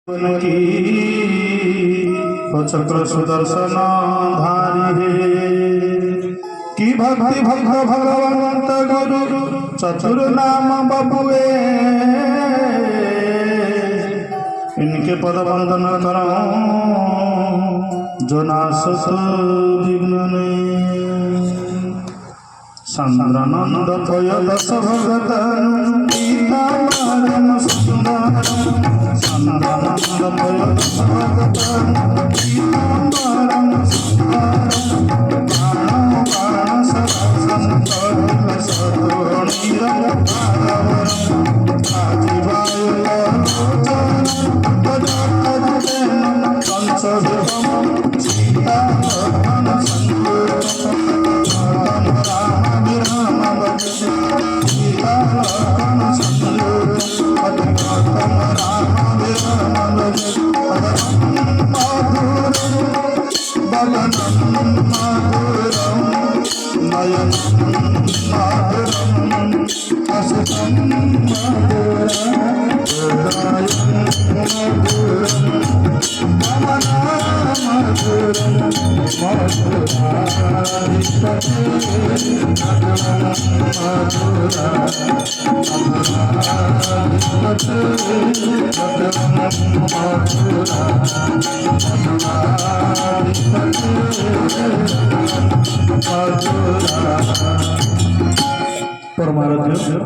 की चक्र सुदर्शन धारी हे की भक्ति भक्त भगवंत गुरु चतुर नाम बबुए इनके पद वंदन करो जो नासत विघ्न चंद्रानंद पय दस भगत गीता परम सुंदर चंद्रानंद पय दस भगत गीता परम सुंदर प्राण प्राण संतर सतोणी रंग भागवरम आजीवाय लोचन पंचभूतम सीता भवन संयुक्त परमाराध्य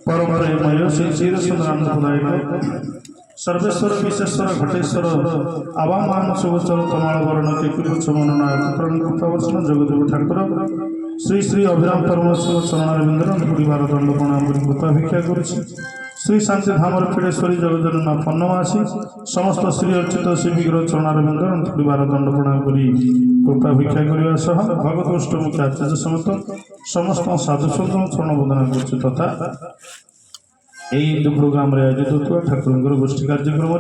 परम प्रेमय श्री क्षीर सुंदरानंद सर्वेश्वर विश्वेश्वर घटेश्वर आवामान शुभचर कमाल वर्ण केकुपुच्छ मनोनायक कृपावर्षण जगदेव ठाकुर श्री श्री अभिराम परमेश्वर चरणारविंदर परिवार दंड प्रणाम कृपा भिक्षा करुछि श्री शांति धामर पीड़ेश्वरी जगजनना पन्नमासी समस्त श्री अर्चित श्री विग्रह चरणारविंदर परिवार दंड प्रणाम करी कृपा भिक्षा करने सह भगवत अष्टमुखी आचार्य समेत समस्त साधुसंत चरण वंदना करुछि तथा यही प्रोग्राम आयोजित होता ठाकुर गोष्ठी कार्यक्रम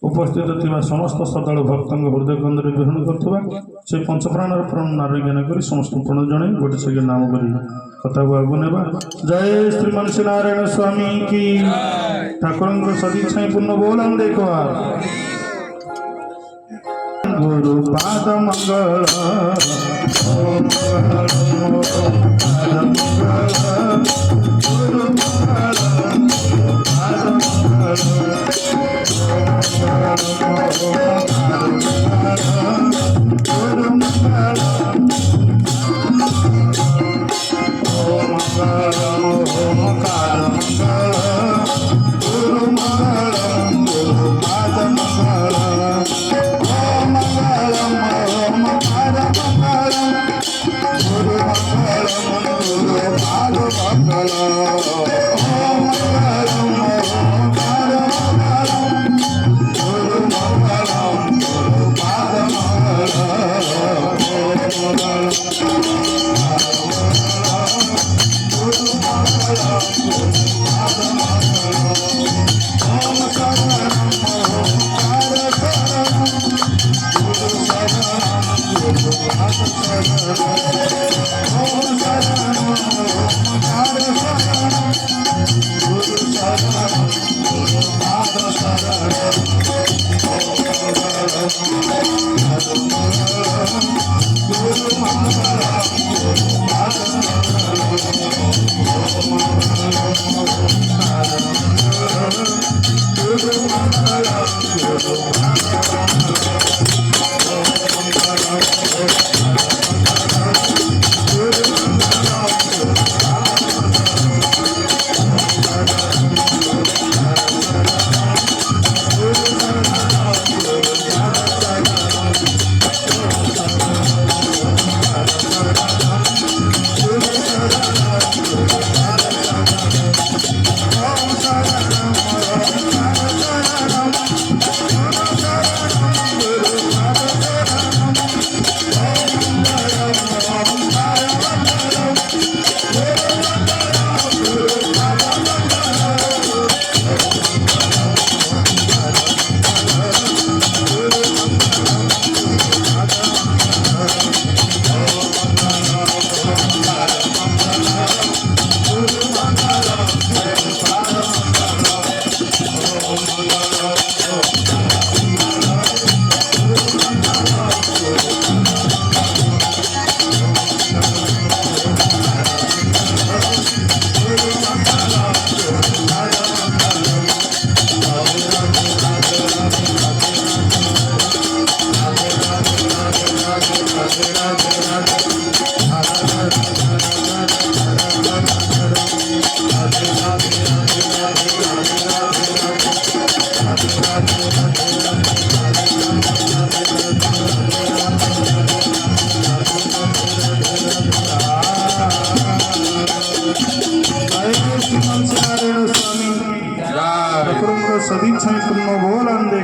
उपस्थित थिबा समस्त श्रद्धालु भक्त हृदय कंदर ग्रहण करथबा से पंचप्राणर प्राण नारायण ज्ञान करी समस्त प्रण जणे गोटे सेकेंड नाम करी कथा को आगु नेबा जय श्री मनसी नारायण स्वामी की ठाकुर सदिच्छा पूर्ण बोलन देखो गुरु पाद मंगल ओम मंगल गुरु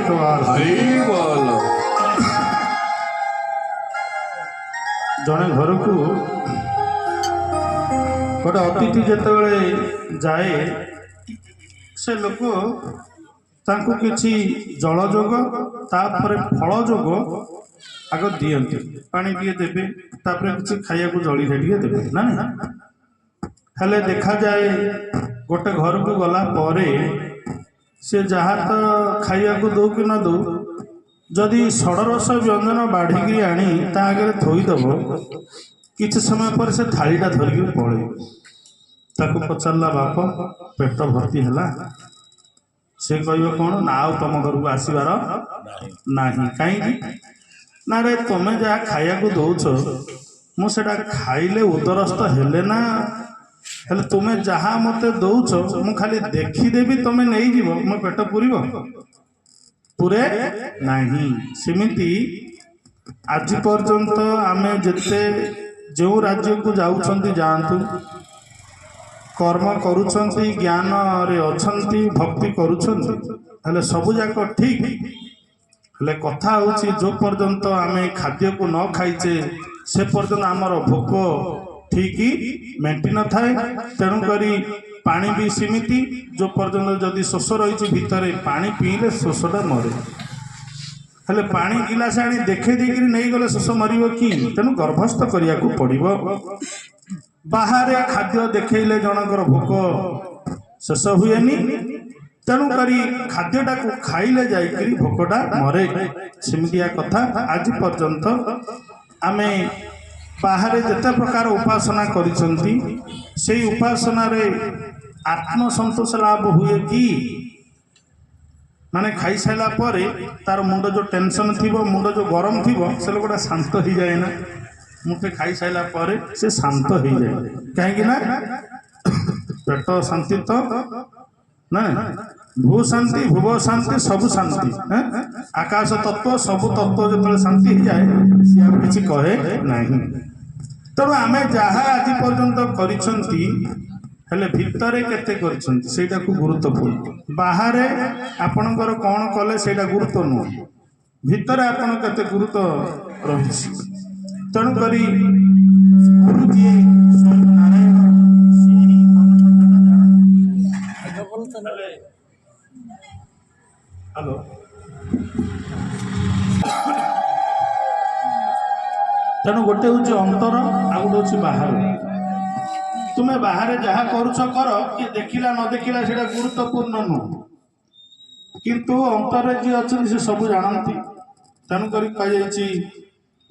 द्वार जड़े घर को गोटे अतिथि जिते जाए से लोक तांको किसी जल जोग तापर फल जोग आग दियंती पानी टे देवे तापर किसी खाया को जली टे देवे ना हेले देखा जाए गोटे घर को गला परे से जहाँ तो खाया को दो कि न दो जदि षडरस व्यंजन बाढ़ी आनी ता आगे थोईदेव किसी समय पर से थालीटा धरिक पड़े ताको पचारा बाप पेट भर्ती है से कह कौन ना तुम घर को आसबार ना कहीं ना रे तुम्हें जहाँ खाया को दौच मुझे खाइले उदरस्त हेले ना हेले तुम्हें जहाँ मत दौच मु खाली देखीदेवी तुम्हें नहीं जीव मो पेट पूरी पूरे नहीं सेमिति आज पर्यंत आमे जिते जो राज्य को जाऊँच जातु कर्म करुँच ज्ञान रे अच्छी भक्ति करुँच सबु जाक ठीक हेले कथा होची जो पर्यंत आमे खाद्य को न खाइचे से पर्यंत आमर भोक ठीक मेंटी न थाए तेणुकरी पानी भी सीमिति जो पर्यंत जदि शोष रही भितर पानी पीले शोषटा मरे हेले पानी गिलास आनी देखे देकर नहीं गले शोष मर कि तेणु गर्भस्थ करिया को पड़िबो बाहर खाद्य देखले जनकर भोक शेष हुएनी तेणुक खाद्यटा को खाइले जाइकरी भोकटा मरे सेमितिया कथा आज पर्यंत आमे बाहर जिते प्रकार उपासना करिसंती से उपासना रे आत्मसंतोष लाभ हुए कि माने खाई सारा पर तार मुंड जो टेंशन थी मुंड जो गरम थी से लोकटा शांत हो जाए ना मुठे खाई सारा पर से शांत हो जाए कहीं पेट शांति तो ना भू शांति भुव शांति सबु शांति आकाश तत्व सबु तत्व जो शांति हो जाए सी किसी कहे नहीं तेणु आमे जहाँ आज पर्यंत करिसंती हेले भितरे केते करिसंती सेटा को गुरुत्वपूर्ण बाहर आपणकर कौन कले सेटा गुरुत्व नुह भितरे आपण केते गुरुत्व रही तेणुकरी गुरुजी हेलो तेणु गोटे हूँ अंतर आ गोटे हूँ बाहर तुम्हें बाहर जहाँ करुच कर किए देखला न देखला से गुरुत्वपूर्ण नुह किंतु अंतर जी अच्छा से सब जानती तेणुक कही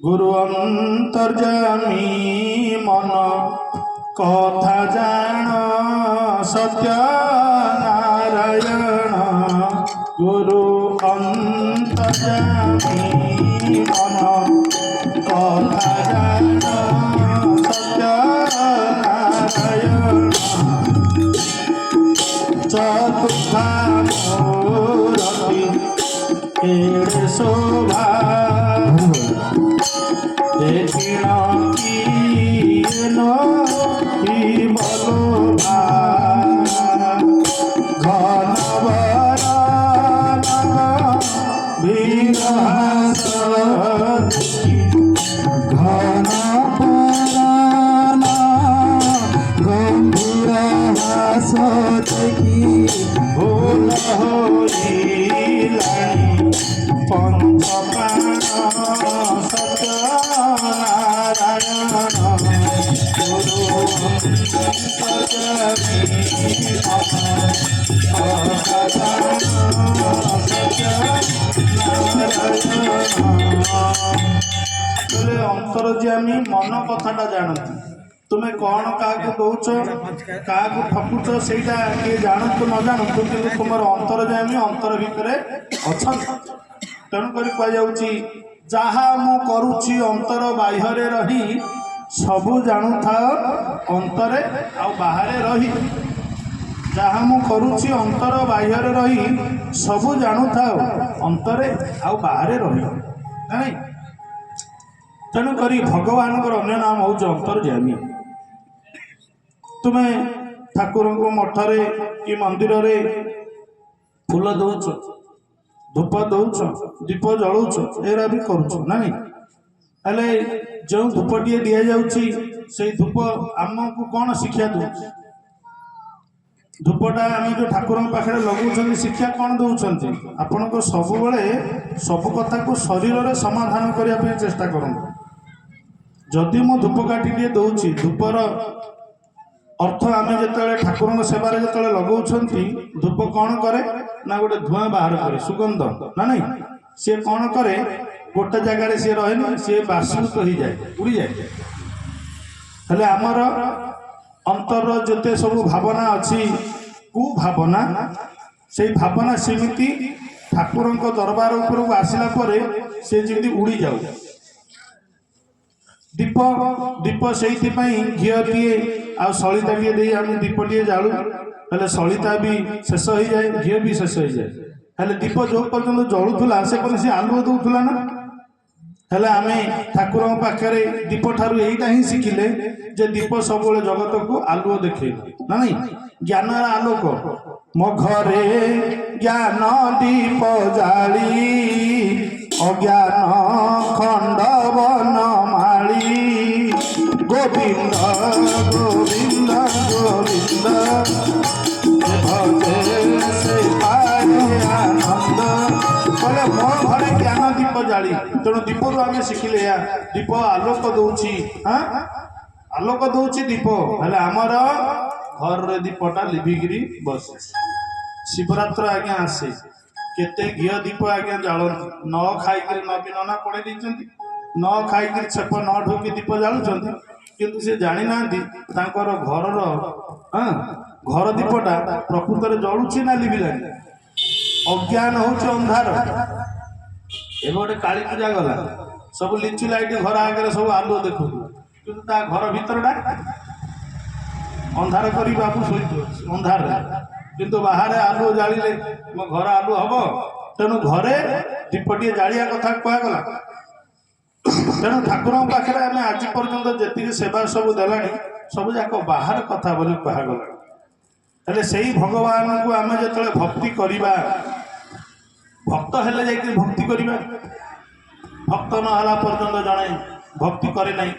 गुरु अंतर्जामी मन कथा जान सत्य नारायण गुरु अंतर्जामी मन कथा जान सत्य नारायण चतुर्था मूर्ति एड़े शोभा देखिण किए नी बलोभा घनवर विरहास घन गंभीर हास देखी भूल होइलानी पंचप्राण सत्य नारायण गुरु अंतरजामी मन कथाटा जानती तुम्हें कौन क्या दौच क्या ठकुच से किए जानतु न जानतु कि तुम अंतरजामी अंतर भितर अच्छा तेणुक कहुच्छी जहाँ मु करुच्ची अंतर बाह्य रही सबू जानु था अंतरे आ बाहरे रही जहाँ मु करुच्ची अंतर बाह्य रही सबू जानु था अंतरे आ बाहरे रही नहीं तेणुक भगवान अन्य नाम हूँ अंतरजामी तुम्हें ठाकुर को मठरे कि मंदिर रे फूल दौच धूप दौच दीप जलाऊच एरा भी करुच ना हेले जो धूपटे दि जाऊँगी से धूप आमको कौन शिक्षा दौ धूपटा आम जो ठाकुर पाखे लगुच शिक्षा कौन दौरान आपण को सब सब कथा को शरीर में समाधान करने चेष्टा करूँ जदि मो धूपकाठी टे दौची धूपर अर्थ आम जो ठाकुर सेवार जो लगाउछ धूप कौन करे ना गोटे धूआं बाहर करे सुगंध ना नहीं सी कौन करे गोटे जगार सी रहे सी बाष्पीभूत हो जाए उड़ी जाए हेले आमर अंतर जिते सब भावना अच्छी कु भावना से भावना सेमिति ठाकुर दरबार उपरକୁ आसिला परे से जमी उड़ी जाऊ दीप दीप से घीटे आ सलिता टे दे आम दीपटे जालू हेले सलिता भी शेष हो जाए घी भी शेष हो जाए हेले दीप जो पर्यटन जलूला से कौन सी आलुओ दौला ना हेले आम ठाकुर पाखे दीप ठारू यहीटा ही शिखिले जे दीप सब जगत को आलुओ देखे ना नहीं ज्ञान आलोक मो घरे ज्ञान दीप जाली अज्ञान खंड वन माली गोविंद गोविंद गोविंद भजे से पाए आनंद बोले मो घरे ज्ञान दीप जाली तेणु दीप रू आम शिखिले दीप आलोक दौची हाँ आलोक दौची दीप हेले आमर घर दीपटा लिभिकी बस शिवरात्र आज्ञा आसे केते घी दीप आज्ञा जालती न खाई नबी नना पड़े देती न खाई छेप न ढोकी दीप जालुं किंतु से जानी ना घर हाँ घर दीपटा प्रकृत में जलुची ना लिभिला अज्ञान हूँ अंधार ए गोटे काली पूजा गला सब लिचु लाइट घर आगे सब आलुओ देखु कि घर भीतरटा अंधार कर बाबू शोई अंधार किंतु बाहर आलुओ जाले मो घर आलु हम तेणु घरे दीपटे जालिया कथा कहगला तेणु ठाकुर पाखे आम आज पर्यंत जी सेवा सब देला सब जाक बाहर कथा बोली कहगला हेले से भगवान को आम जो भक्ति करवा भक्त हेले जाकि भक्ति करवा भक्त नहला पर्यंत जड़े भक्ति करे ना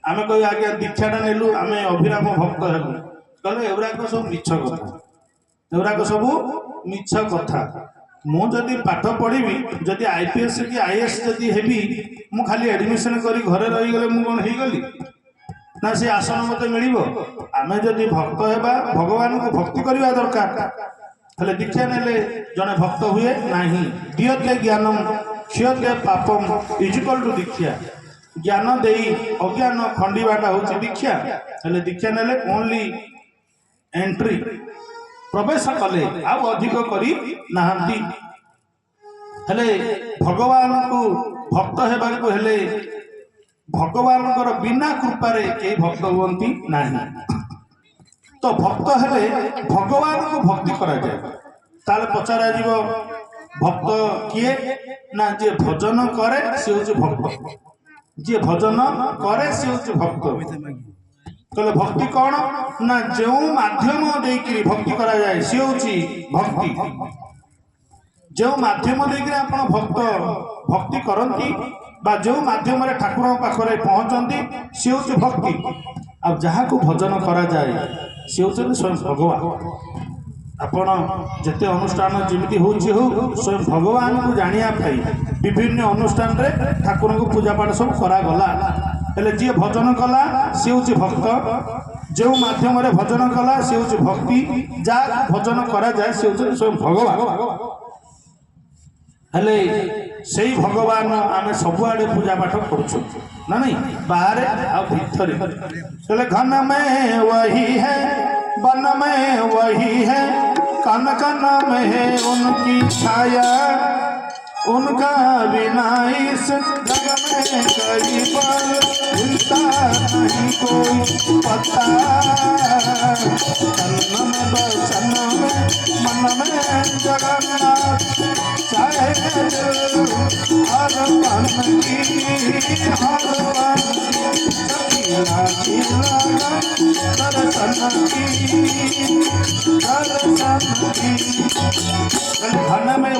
आम कह आज्ञा दीक्षाटा नेलु आम अभिराम भक्त हेलु कहले एगुराक सब मिछ कथा एगुराक सब मिछ कथा मुझे पाठ पढ़ी जदि आईपीएस कि आईएएस जदि हेबी मु खाली एडमिशन करी घरे रही गले मु कौन गली ना से आसन मत मिल आम जदि भक्त हेबा भगवान को भक्ति करवा दरकार हेले दीक्षा नेले जड़े भक्त हुए नाही दीयते ज्ञानम क्षीयते पापम इजिकल टू दीक्षा ज्ञान दे अज्ञान खंडीवाटा हूँ दीक्षा हेले दीक्षा नेले ओनली एंट्री प्रवेश कले आउ अधिक करी नाहंती हेले भगवान को भक्त हेबा को हेले भगवान बिना कृपारे कई भक्त हुअंती नाही तो भक्त हेले भगवान को भक्ति करा जाए ताले पचारा जीव भक्त किए ना जे भजन करे से हूँ भक्त जे भजन करे से हूँ भक्त कहले भक्ति कौन ना जो माध्यम देकी भक्ति करा जाए सी हूँ भक्ति जो माध्यम देकी आप भक्त भक्ति करती बा जो माध्यम ठाकुर पाखे पहुँचती सी हूँ भक्ति आ जहाँ को भजन करा जाए सी हूँ स्वयं भगवान आपण जिते अनुष्ठान जमी हो स्वयं भगवान को जानिया विभिन्न अनुष्ठान रे ठाकुर को पूजा पाठ सब करागला हेले जी भजन कला सी हूँ भक्त जो माध्यम भजन कला सी हूँ भक्ति जहाँ भजन करा जाए सी हूँ स्वयं भगवान हेले से भगवान आम सबुआड़े पूजा पाठ करुँ ना नहीं बाहर आ भीतर हेले घन में वही है वन में वही है कन कन में है उनकी छाया उनका बिना इस जग में कहीं पर हिलता नहीं कोई पता तन में बचन में मन में जगन्नाथ चाहे हर पन की हर पन चकिला चिला दर्शन की दर्शन की घन में